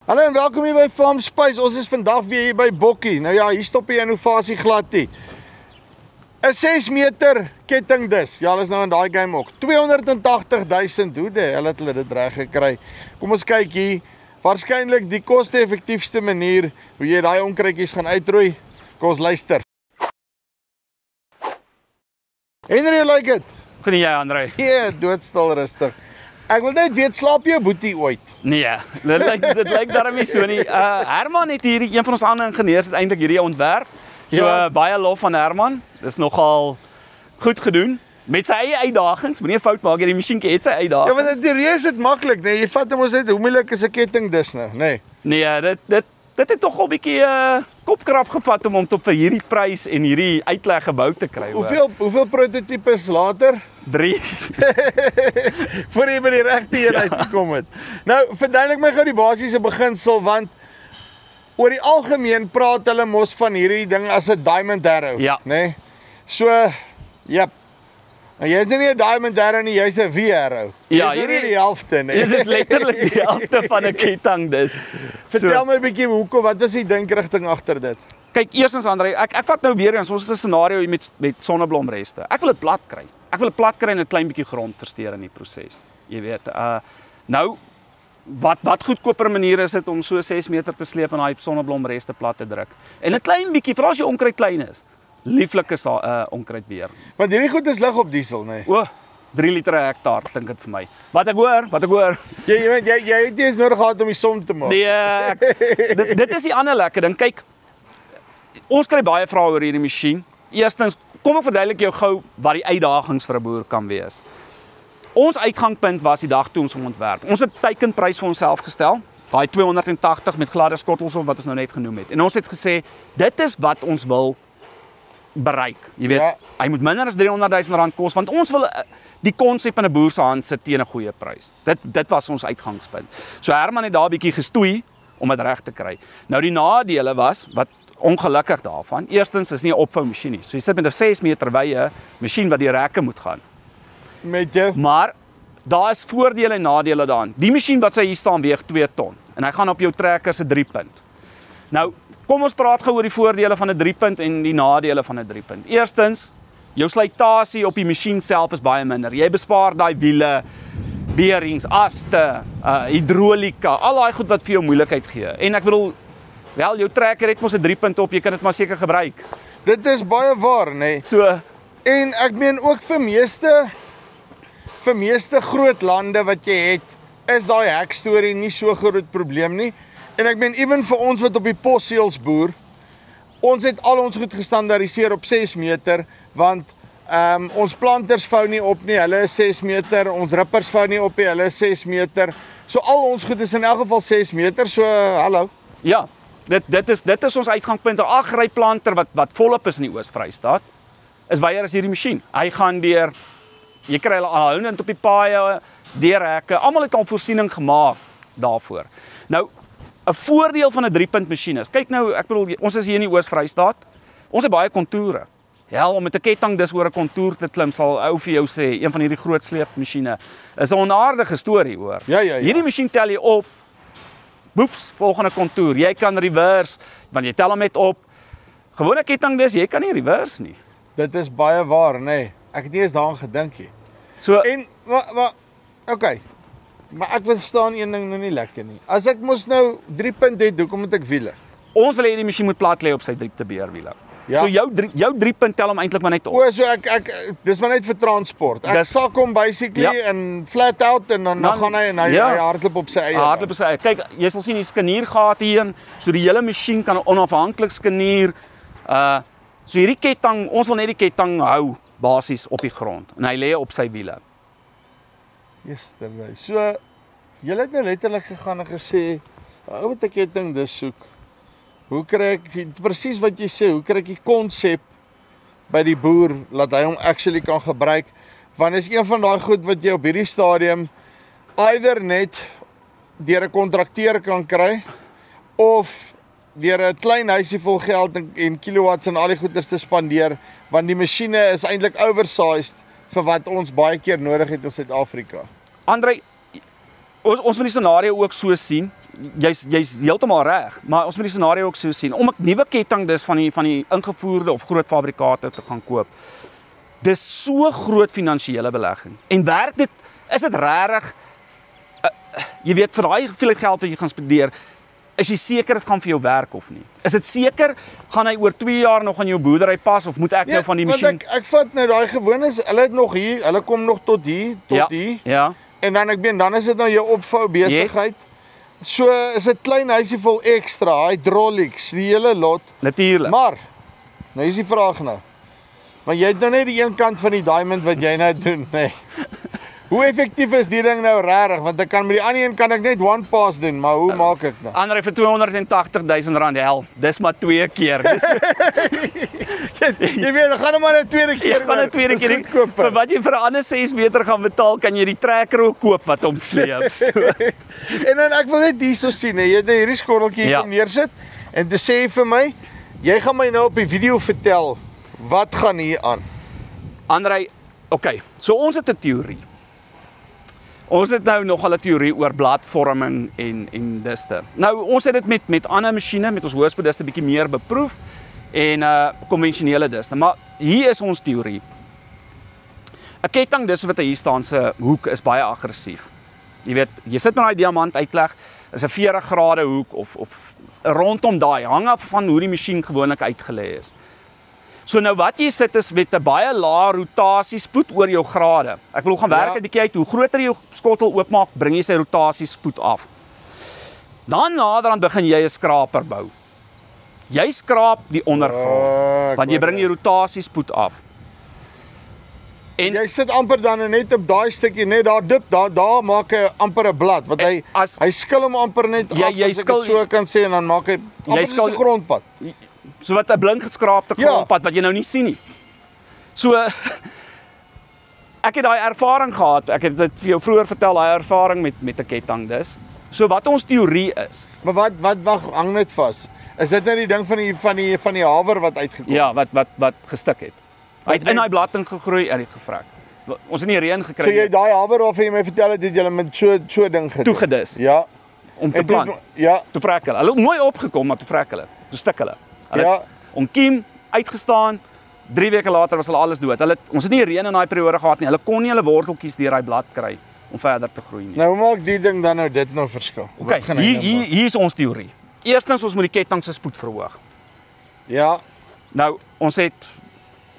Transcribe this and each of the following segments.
Hallo en welkom hier by Farm Spice. Ons is vandag weer hier by Bokkie. Nou ja, hier stop die innovasie glad nie. 'n 6 meter kettingdis. Ja, hulle is nou in daai game ook. 280.000. Hoe die hel het hulle dit reg gekry? Kom ons kyk hier. Waarskynlik die koste-effektiefste manier hoe jy daai onkruidjies gaan uitroei. Kom ons luister. Henry, you like it? Goed nie jy, André? Ja, doodstil rustig. Ek wil net weet, slaap jy boetie ooit? Nee, dit lyk daarmee so nie. Herman het hierdie, een van ons ander ingenieurs het eintlik hierdie ontwerp. So baie lof van Herman. Dis nogal goed gedoen. Met sy eie uitdagings, moenie 'n fout maak, hierdie masjienkie het sy uitdagings. Ja, want die reus het maklik, nee. Jy vat hom ons net, hoe moeilik is 'n kettingdis nou, nee. Nee, dit het tog 'n bietjie kopkrap gevat om tot vir hierdie prys en hierdie uitleg gebou te kry. Hoeveel prototipes later? 3. Voor jy by die regte een uitgekom het. Nou, verduidelik my gou die basiese beginsel, want oor die algemeen praat hulle mos van hierdie ding as 'n diamond arrow, ja, nee. So, jep. Nou, jy het nie 'n diamond arrow nie, jy's 'n V-arrow. Ja, hierdie is nie die helfte nie. Dit is letterlik die helfte van 'n ketting dus. Vertel my 'n bietjie hoekom, wat is die dinkrigting agter dit? Kyk, eerstens André, ek vat nou weer eens, ons het 'n scenario hier met sonneblomreste. Ek wil dit plat kry. Ek wil dit plat kry en 'n klein bietjie grond versteur in die proses. Jy weet, nou wat goedkoper manier is dit om so 6 meter te sleep en daai sonneblomreste plat te druk. En 'n klein bietjie, veral as jy onkruid klein is. Lieflike onkruidbeheer. Want hierdie goed is lig op diesel, nee. O, 3 liter per hektaar klink dit vir my. Wat ek hoor. Jy het nie eens nodig gehad om die som te maak. Nee, dit is die ander lekker ding. Kyk, ons kry baie vrae oor hierdie masjien. Eerstens, kom ek verduidelik jou gou wat die uitdagings vir 'n boer kan wees. Ons uitgangspunt was die dag toe ons hom ontwerp. Ons het 'n teikenprys vir onsself gestel, daai 280 met gladde skottels op wat ons nou net genoem het. En ons het gesê, dit is wat ons wil bereik. Jy weet, ja, hy moet minder as R300.000 kos, want ons wil die konsep in 'n boer se hand sit teen 'n goeie prys. Dit was ons uitgangspunt. So Herman het daar 'n bietjie gestoei om dit reg te kry. Nou die nadele was, wat ongelukkig daarvan, eerstens is nie 'n opvou masjien nie. So jy sit met 'n 6 meter wye masjien wat die rekke moet gaan. Met jou. Maar daar is voordele en nadele daaraan. Die masjien wat sy hier staan weeg 2 ton en hy gaan op jou trekker se 3-punt. Nou, kom ons praat gou oor die voordele van 'n 3-punt en die nadele van 'n 3-punt. Eerstens, jou slytasie op die masjien self is baie minder. Jy bespaar daai wiele, bearings, aste, hidrolika, al daai goed wat vir jou moeilikheid gee. En ek bedoel, wel, jou trekker het mos 'n 3-punt op, jy kan dit maar seker gebruik. Dit is baie waar, nee. So, en ek meen ook vir meeste groot lande wat jy het, is daai hek storie nie so groot probleem nie. En ek meen, ewen vir ons wat op die posseels boer, ons het al ons goed gestandaardiseer op 6 meter, want ons planters vou nie op nie, hulle is 6 meter, ons rippers vou nie op nie, hulle is 6 meter. So al ons goed is in elk geval 6 meter, so hallo. Ja, dit is ons uitgangspunt. 'n agryplanter wat volop is in die Oos-Vrystaat, is weier as hierdie masjien. Hy gaan deur, jy kry hulle aanhoudend op die paaie, deur hekke, almal het al voorsiening gemaak daarvoor. Nou, 'n voordeel van 'n 3-punt masjien is, kyk nou, ek bedoel, ons is hier in die Oos-Vrystaat, ons het baie kontoure. Hel, om met 'n kettingdis oor 'n kontour te klim, sal ou vir jou sê, een van hierdie groot sleepmasjiene, is 'n onaardige storie, hoor. Ja. Hierdie masjien tel jy op, boeps, volgende kontour, jy kan reverse, want jy tel hom net op. Gewone kettingdis, jy kan nie reverse nie. Dit is baie waar, nee. Ek het nie eens daaraan gedink nie. So, En, okay. Maar ek verstaan een ding nou nie lekker nie. As ek mos nou 3-punt het, hoekom moet ek wiele? ons wil hê die masjien moet plat lê op sy dieptebeheerwiele. Ja. So jou 3-punt tel hom eintlik maar net op. O, so dis maar net vir transport. Ek sak hom basically in flat out en dan gaan hy en hy hardloop op sy eie. Hardloop op sy eie. Kyk, jy sal sien die skaniergate hierin, so die hele masjien kan onafhanklik skanier. So hierdie ketting, ons wil net die ketting hou basies op die grond en hy lê op sy wiele. Yesterday. So julle het nou letterlik gegaan en gesê, ou wat 'n ketting dis soek. Hoe kry ek presies wat jy sê, hoe kry ek die konsep by die boer laat hy hom actually kan gebruik? Want is een van daai goed wat jy op hierdie stadium either net deur 'n kontrakteur kan kry of deur 'n klein huisie vol geld en kilowatts en al die goeders te spandeer, want die masjiene is eintlik oversized vir wat ons baie keer nodig het in Suid-Afrika. André, ons moet die scenario ook so sien. jy's heeltemal reg, maar ons moet die scenario ook so sien. Om 'n nuwe ketting dis van die ingevoerde of groot fabrikate te gaan koop. Dis so groot finansiële belegging. En werk dit, is dit regtig jy weet vir daai hoeveelheid geld wat jy gaan spandeer, is jy seker dit gaan vir jou werk of nie? Is dit seker gaan hy oor 2 jaar nog aan jou boerdery pas of moet ek nou van die masjien? Ek vat nou daai gewones, hulle het nog hier, hulle kom nog tot hier, hier. Ja. En dan dan is dit nou jou opvou besigheid. Yes. So is dit klein huisie vol ekstra, hydraulics, die hele lot. Natuurlik. Maar nou is die vraag nou. Maar jy het nou net die een kant van die diamond wat jy nou doen, nee. Hoe effektief is die ding nou regtig? Want ek kan met die ander een kan ek net one pass doen, maar hoe maak ek nou? Andre vir R280,000 hel. Dis maar 2 keer. Jy weet, dan gaan hom maar 'n tweede keer. Jy gaan 'n tweede keer koop. Vir wat jy vir 'n ander 6 meter gaan betaal, kan jy die trekker ook koop wat hom sleep. So. En dan ek wil net hierso sien, jy het hierdie skotteltjie hier neersit en te sê vir my, jy gaan my nou op die video vertel wat gaan hier aan. Andre, okay, so ons het 'n teorie. Ons het nou nogal 'n teorie oor bladvorming en diste. Nou ons het dit met ander masjiene, met ons hoëspoeddiste bietjie meer beproef en konvensionele diste. Maar hier is ons teorie. 'n Kettingdis wat hier staan se hoek is baie aggressief. Jy weet, jy sit met daai diamant uitleg, is 'n 40 grade hoek of rondom daai, hang af van hoe die masjien gewoonlik uitgelê is. So nou wat jy sit is met 'n baie lae rotasiespoed oor jou grade. Ek wil gaan werk 'n bietjie uit, hoe groter jou skottel oopmaak, bring jy sy rotasiespoed af. Dan naderhand begin jy 'n skraper bou. Jy skraap die ondergrond, want jy bring die rotasiespoed af. En jy sit amper dan net op daai stukkie, net daar dip, daar maak hy amper 'n blad, want hy skil hom amper net af, as ek dit so kan sê, en dan maak hy amper 'n grondpad. So wat 'n blink geskraapte grondpad wat jy nou nie sien nie. So ek het daai ervaring gehad. Ek het dit vir jou vroeër vertel, daai ervaring met 'n kettingdis. So wat ons teorie is. Maar wat hang net vas? Is dit nou die ding van die haver wat uitgekom? Ja, wat gestik het. Hy het in daai blad ingegroei en het gevrek. Ons het nie reën gekry nie. So jy daai haver waarvan jy my vertel het jy met so ding gedoen. Toegedis. Ja. Om te plant. Ja. Toe vrek hulle. Hulle het mooi opgekom, maar toe vrek hulle. Toe stik hulle. Ja. Onkiem uitgestaan. 3 weke later was hulle alles dood. Ons het nie reën in daai periode gehad nie. Hulle kon nie hulle worteltjies deur daai blad kry om verder te groei nie. Nou hoe maak die ding dan nou dit nou verskil? Okay, hier is ons teorie. Eerstens ons moet die ketting se spoed verhoog. Ja. Nou ons het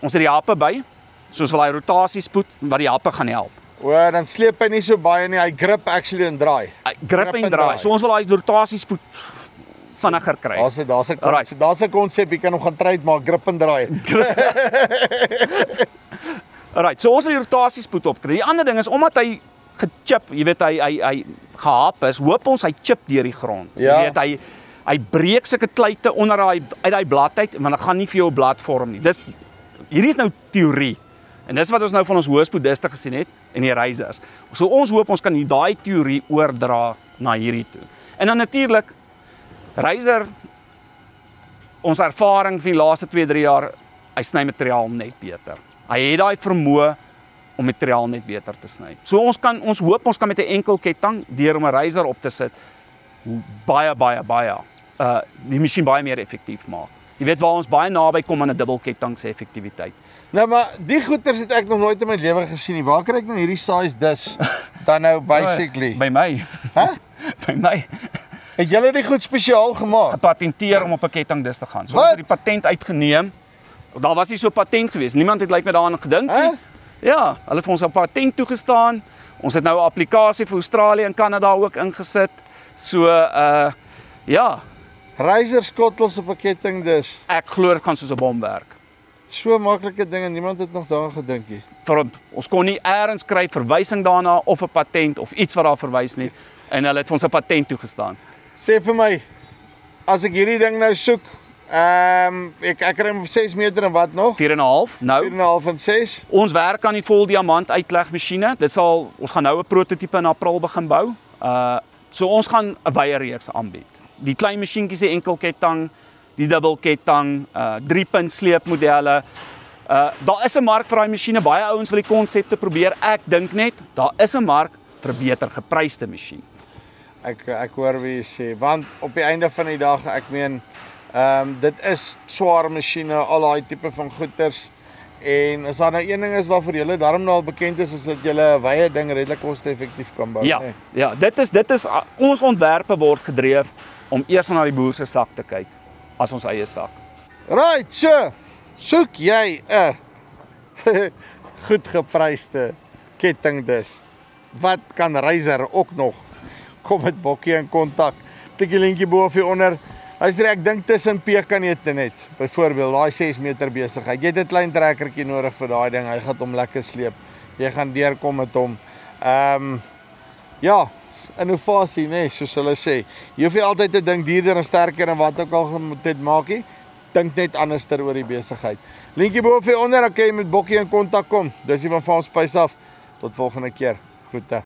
die happe by, soos wil hy rotasiespoed wat die happe gaan help. O, dan sleep hy nie so baie nie, hy grip actually en draai. Grip en draai. So ons wil daai rotasiespoed vinniger kry. Daar's 'n konsep, jy kan hom gaan trade maak, grip en draai. Alright, so ons wil die rotasiespoed opkry. Die ander ding is omdat hy gechip, jy weet hy gehap is, hoop ons hy chip deur die grond. Ja. Jy weet hy breek sulke kluite onder uit daai blad uit, want dit gaan nie vir jou 'n blad vorm nie. Hierdie is nou teorie. En dis wat ons nou van ons hoëspoeddiste gesien het en die razors. So ons hoop ons kan daai teorie oordra na hierdie toe. En dan natuurlik razor, ons ervaring van die laaste 2-3 jaar, hy sny materiaal net beter. Hy het daai vermoë om materiaal net beter te sny. So ons hoop ons kan met 'n enkel ketting deur om 'n razor op te sit baie die masjien baie meer effektief maak. Jy weet waar ons baie naby kom aan 'n dubbelketting se effektiwiteit. Nou maar die goeters het ek nog nooit in my lewe gesien nie. Waar kry ek nou hierdie size dis dan nou basically? By my. Hæ? By my. Het julle dit goed spesiaal gemaak? Gepatenteer om op 'n kettingdis te gaan. So ons het die patent uitgeneem. Daar was nie so 'n patent gewees. Niemand het my daaraan gedink nie. Ja, hulle het vir ons 'n patent toegestaan. Ons het nou 'n applikasie vir Australië en Kanada ook ingesit. So ja, razor skottels op 'n kettingdis. Ek glo dit gaan soos 'n bom werk. So maklike dinge, niemand het nog daaraan gedink nie. Ons kon nie eers kry verwysing daarna of 'n patent of iets wat daar verwys nie en hulle het vir ons 'n patent toegestaan. Sê vir my, as ek hierdie ding nou soek, ek kry hom op 6 meter en wat nog? 4,5 nou. 4,5 en 6. Ons werk aan die vol diamant uitlegmasjiene. Ons gaan nou 'n prototipe in April begin bou. So ons gaan 'n wye reeks aanbied. Die klein masjienkies, die enkelketting, die dubbelketting, 3-punt sleepmodelle. Daar is 'n mark vir daai masjiene. Baie ouens wil die konsep te probeer. Ek dink net daar is 'n mark vir 'n beter gepryste masjien. Ek hoor wie jy sê, want op die einde van die dag, ek meen, dit is swaar masjiene, al daai tipe van goeders. En as daar nou een ding is waarvoor julle daarom nou al bekend is dat julle 'n wye ding redelik koste-effektief kan bou. Ja, Nee. ja, dit is ons ontwerpe word gedreef om eers na die boer se sak te kyk as ons eie sak. Right, so soek jy 'n goed gepryste kettingdis. Wat kan Reiser ook nog? Kom met Bokkie in kontak. Tikkie linkie bo of hier onder. Hy's ek dink tussen pekanete net. Byvoorbeeld, daai 6 meter besigheid. Jy het 'n klein trekkertjie nodig vir daai ding. Hy gaan hom lekker sleep. Jy gaan deurkom met hom. Ja, innovasie, nee, soos hulle sê. Jy hoef nie altyd te dink duurder en sterker en wat ook al moet dit maak nie. Dink net anderster oor die besigheid. Linkie bo of hier onder, dan kan jy met Bokkie in kontak kom. Dis die van Farm Spice af. Tot volgende keer. Groete.